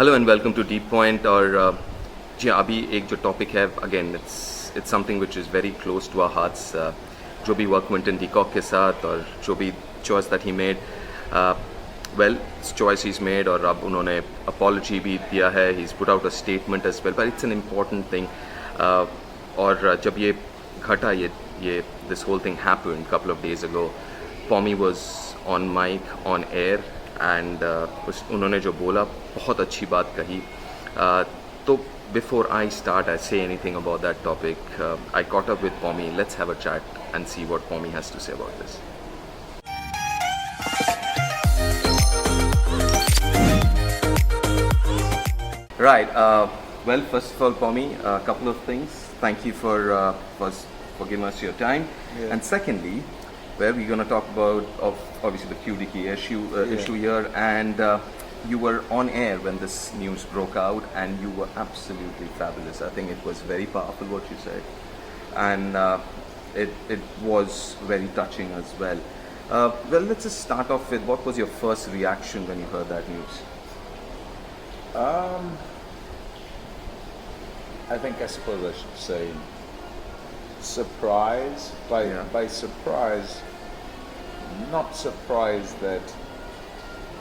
Hello and welcome to deep point. और जी हाँ, अभी एक जो टॉपिक है, again it's something which is very close to our hearts. जो भी हुआ क्विंटन डी कॉक के साथ और जो भी choice that he made, well choice he made, और अब उन्होंने अपॉलॉजी भी दिया है, he is put out a statement as well, but it's an important thing. और जब ये घटा, ये this whole thing happened couple of days ago, Pommie was on mic on air and उन्होंने जो बोला बहुत अच्छी बात कही। तो before I start I say anything about that topic, I caught up with Pommie. Let's have a chat and see what Pommie has to say about this. Right. Well, first of all, Pommie, a couple of things. Thank you for giving us your time. Yeah. And secondly, where we're going to talk about obviously the QDK issue here, and you were on air when this news broke out, and you were absolutely fabulous. I think it was very powerful what you said, and it was very touching as well. Well, let's just start off with what was your first reaction when you heard that news? I suppose I should say surprise. By surprise, not surprised that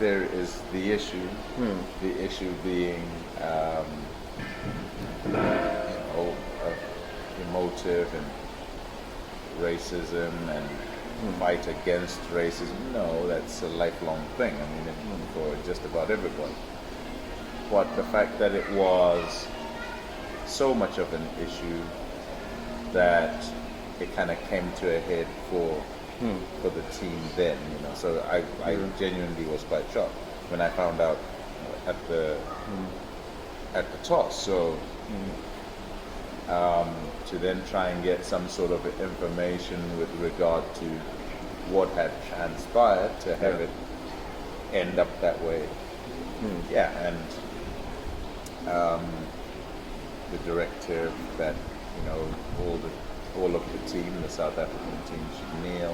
there is the issue. The issue being, emotive and racism and fight against racism. No, that's a lifelong thing. I mean, for just about everybody. But the fact that it was so much of an issue that it kind of came to a head for the team then, So I genuinely was quite shocked when I found out at the toss. So to then try and get some sort of information with regard to what had transpired, to have it end up that way, and the directive that all of the team, the South African team, should kneel,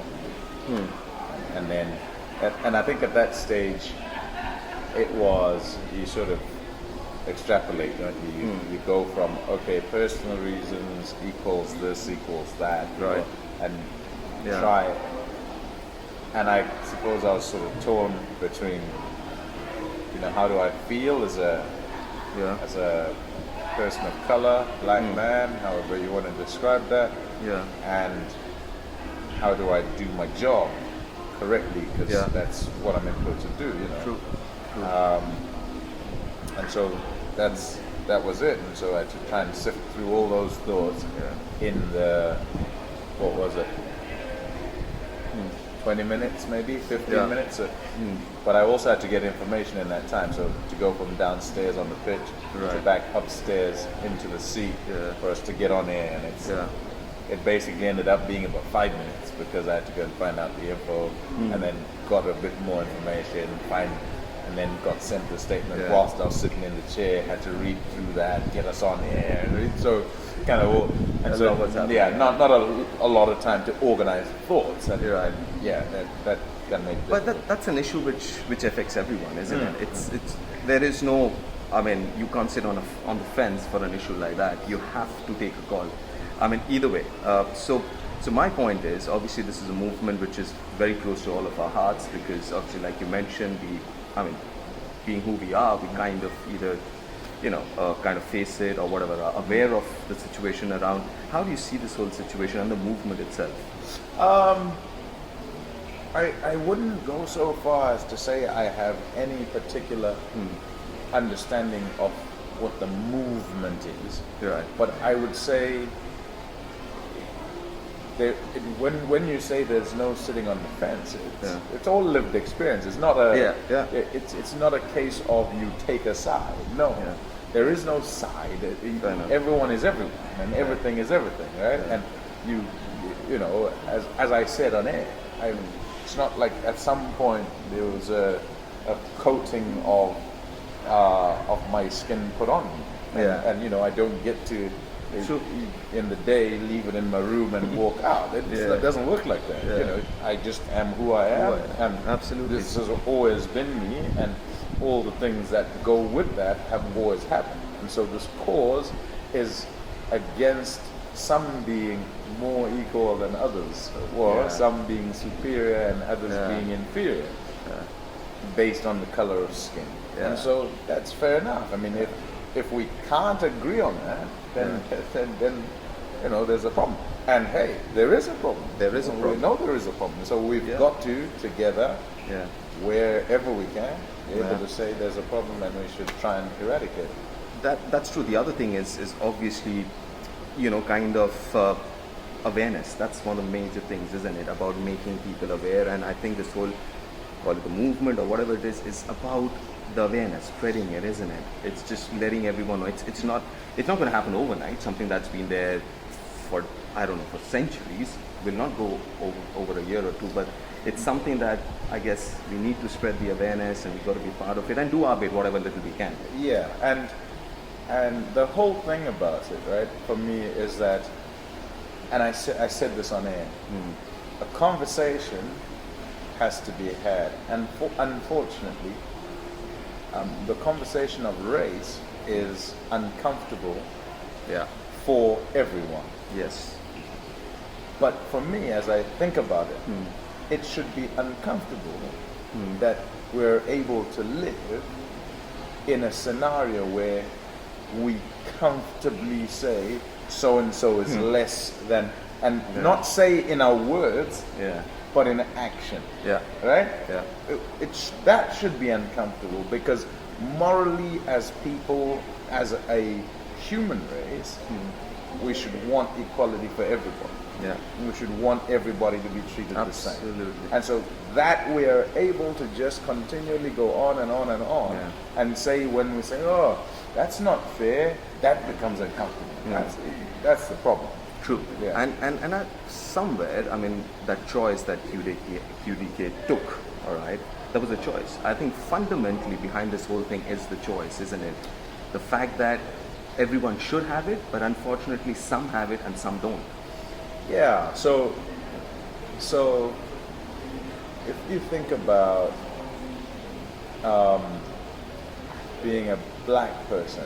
and then and I think at that stage it was, you sort of extrapolate, don't you? You go from personal reasons equals this equals that, right, and try. And I suppose I was sort of torn between, how do I feel as a person of color, black man, however you want to describe that, and how do I do my job correctly, because that's what I'm employed to do, True. And so that was it, and so I had to try and sift through all those thoughts in the, what was it, 20 minutes, maybe 15 minutes. But I also had to get information in that time. So to go from downstairs on the pitch to back upstairs into the seat for us to get on air, and it basically ended up being about 5 minutes because I had to go and find out the info, and then got a bit more information, and then got sent the statement whilst I was sitting in the chair. Had to read through that, get us on air. So kind of all, and so not a lot of time to organize thoughts. And that can make. But that's an issue which affects everyone, isn't it? It's there is no, I mean, you can't sit on the fence for an issue like that. You have to take a call. I mean, either way. So my point is, obviously this is a movement which is very close to all of our hearts, because obviously, like you mentioned, being who we are, we kind of either kind of face it or whatever, are aware of the situation around. How do you see this whole situation and the movement itself? I wouldn't go so far as to say I have any particular understanding of what the movement is. Right. But I would say when you say there's no sitting on the fence, it's all lived experience. It's not a it's not a case of you take a side. No, there is no side. Everyone is everyone, and everything is everything, right? And you know, as I said on air, it's not like at some point there was a coating of my skin put on me, and I don't get to in the day leave it in my room and walk out. It doesn't work like that. I just am who I am, and absolutely, this has always been me. And all the things that go with that have always happened. And so this cause is against some being more equal than others, or some being superior and others being inferior, based on the color of skin. And so that's fair enough. I mean, if we can't agree on that, then you know, there's a problem. And hey, there is a problem. There is a problem. We know there is a problem. So we've got to, together, wherever we can, be able to say there's a problem and we should try and eradicate it. That's true. The other thing is obviously, you know, kind of awareness. That's one of the major things, isn't it? About making people aware. And I think this whole, call it the movement or whatever it is about the awareness, spreading it, isn't it? It's just letting everyone know. It's not going to happen overnight. Something that's been there for, I don't know, for centuries will not go over a year or two, but it's something that I guess we need to spread the awareness, and we've got to be part of it and do our bit, whatever little we can. Yeah, and the whole thing about it, right, for me is that, and I said this on air, a conversation has to be had, and unfortunately, the conversation of race is uncomfortable for everyone. Yes. But for me, as I think about it, it should be uncomfortable that we're able to live in a scenario where we comfortably say so and so is less than, and not say in our words, but in action. Right? That should be uncomfortable, because morally, as people, as a human race, we should want equality for everybody. We should want everybody to be treated the same. And so that we are able to just continually go on and on and on, and say, when we say, oh, that's not fair, that becomes uncomfortable. That's the problem. True. And somewhere, I mean, that choice that QDK took, all right, that was a choice. I think fundamentally behind this whole thing is the choice, isn't it? The fact that everyone should have it, but unfortunately some have it and some don't. Yeah, so if you think about being a black person,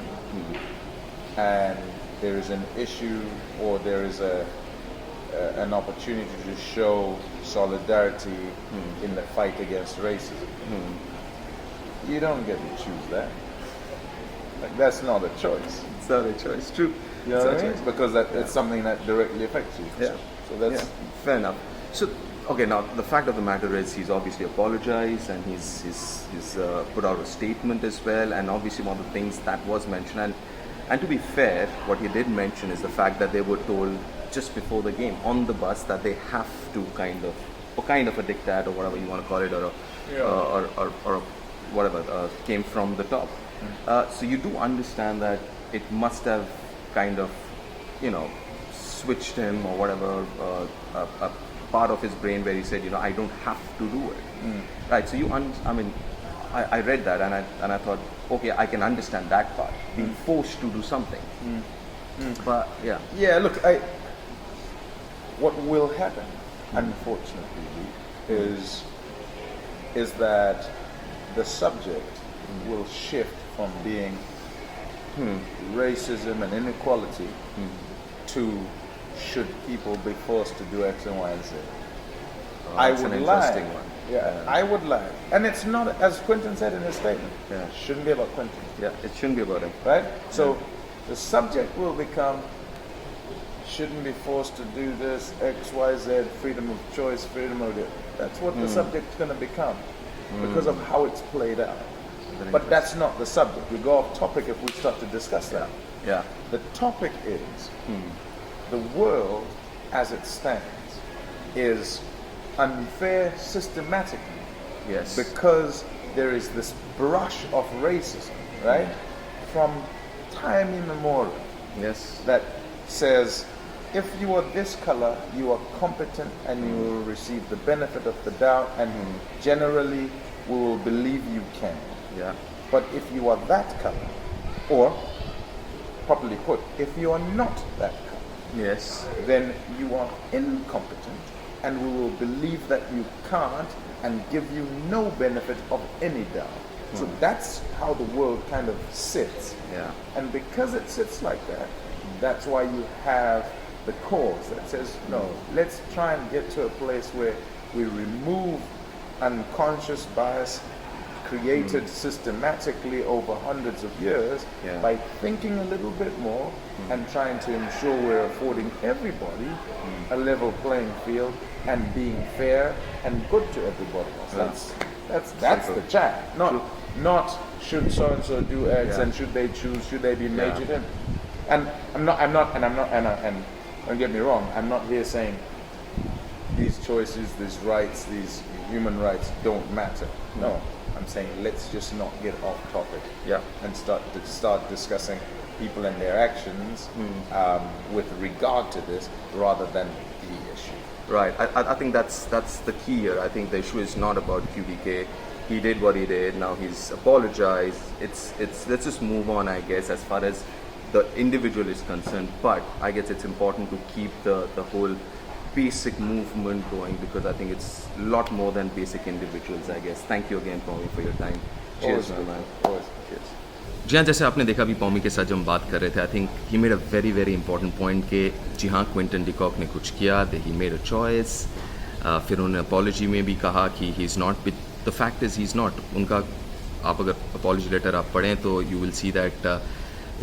and there is an issue, or there is an opportunity to show solidarity in the fight against racism, you don't get to choose that. Like, that's not a choice. It's not a choice. True. You know what I mean? Because it's something that directly affects you. So that's fair enough. So, okay, now the fact of the matter is he's obviously apologized, and he's put out a statement as well, and obviously one of the things that was mentioned, and to be fair, what he did mention is the fact that they were told just before the game on the bus that they have to kind of a diktat or whatever you want to call it, or whatever came from the top. So you do understand that it must have kind of, you know, switched him or whatever, a part of his brain where he said, you know, I don't have to do it. Right, so I read that and I thought, okay, I can understand that part, being forced to do something. But look, what will happen, unfortunately, is that the subject will shift from being racism and inequality to should people be forced to do X and Y and Z. That's an interesting one. I would lie. And it's not, as Quinton said in his statement, shouldn't be about Quinton. It shouldn't be about him. Right? So the subject will become, shouldn't be forced to do this, X, Y, Z, freedom of choice, freedom of... That's what the subject's going to become, because of how it's played out. But that's not the subject. We go off topic if we start to discuss that. The topic is, the world as it stands is unfair systematically. Because there is this brush of racism, right? From time immemorial. That says, if you are this color, you are competent and you will receive the benefit of the doubt, and generally we will believe you can. But if you are that color, or properly put, if you are not that color, then you are incompetent, and we will believe that you can't and give you no benefit of any doubt. So that's how the world kind of sits. Yeah. And because it sits like that, that's why you have the cause that says, no, let's try and get to a place where we remove unconscious bias created systematically over hundreds of years by thinking a little bit more and trying to ensure we're affording everybody a level playing field and being fair and good to everybody else. That's the chat. Not should so and so do X and should they choose, should they be majored in. And don't get me wrong, I'm not here saying these choices, these rights, these human rights don't matter. No, I'm saying let's just not get off topic and start discussing people and their actions with regard to this rather than the issue. Right. I think that's the key here. I think the issue is not about QDK. He did what he did. Now he's apologized. It's let's just move on, I guess, as far as the individual is concerned. But I guess it's important to keep the whole basic movement going, because I think it's a lot more than basic individuals, I guess. Thank you again, Pommie, for your time. Cheers, man. Cheers. जी हाँ, जैसे आपने देखा भी पॉमी के साथ जब हम बात कर रहे थे, I think he made a very very important point कि जी हाँ, क्विंटन डी कॉक ने कुछ किया, ही मेड अ चॉइस. फिर उन्होंने अपॉलॉजी में भी कहा कि he is not, the fact is he is not. उनका आप अगर अपॉलॉजी लेटर आप पढ़ें तो you will see that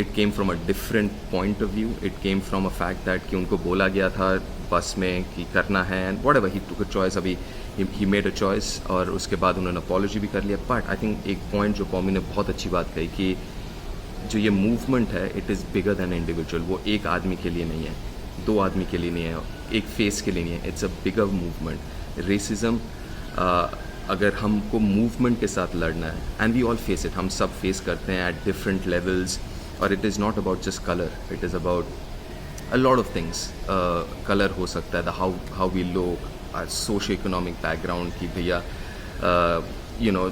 it came from a different point of view. It came from a fact that कि उनको बोला गया था बस में कि करना है, and what ever he took a choice. अभी ही मेड अ चॉइस और उसके बाद उन्होंने अपॉलॉजी भी कर लिया. बट आई थिंक एक पॉइंट जो पॉमी ने बहुत अच्छी बात कही कि जो ये मूवमेंट है, it is bigger than individual. वो एक आदमी के लिए नहीं है, दो आदमी के लिए नहीं है, एक फेस के लिए नहीं है. It's a bigger movement. Racism अगर हमको मूवमेंट के साथ लड़ना है, and we all face it, हम सब फेस करते हैं एट डिफरेंट लेवल्स. और it is not about just colour, it is about a lot of things. Colour हो सकता है, the how we look, socio economic background की भैया, you know,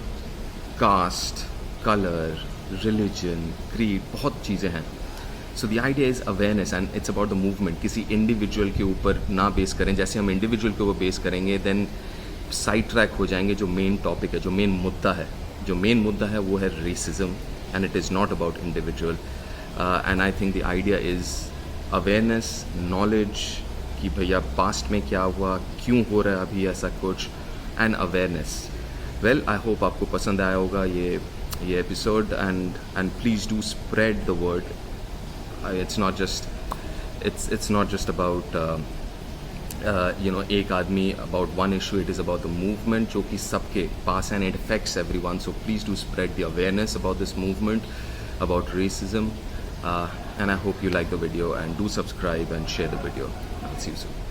caste, colour, religion, creed, बहुत चीज़ें हैं. So the idea is awareness and it's about the movement. किसी individual के ऊपर ना बेस करें. जैसे हम इंडिविजुअल के ऊपर बेस करेंगे देन साइड ट्रैक हो जाएंगे जो मेन टॉपिक है, जो मेन मुद्दा है. जो मेन मुद्दा है वो है racism, and it is not about individual. And I think the idea is awareness, knowledge कि भैया पास्ट में क्या हुआ, क्यों हो रहा है अभी ऐसा कुछ, and awareness. Well, I hope आपको पसंद आया होगा ये episode, and please do spread the word. It's not just about you know एक आदमी about one issue. It is about the movement जो कि सबके पास and it affects everyone. So please do spread the awareness about this movement, about racism, and I hope you like the video, and do subscribe and share the video. I'll see you soon.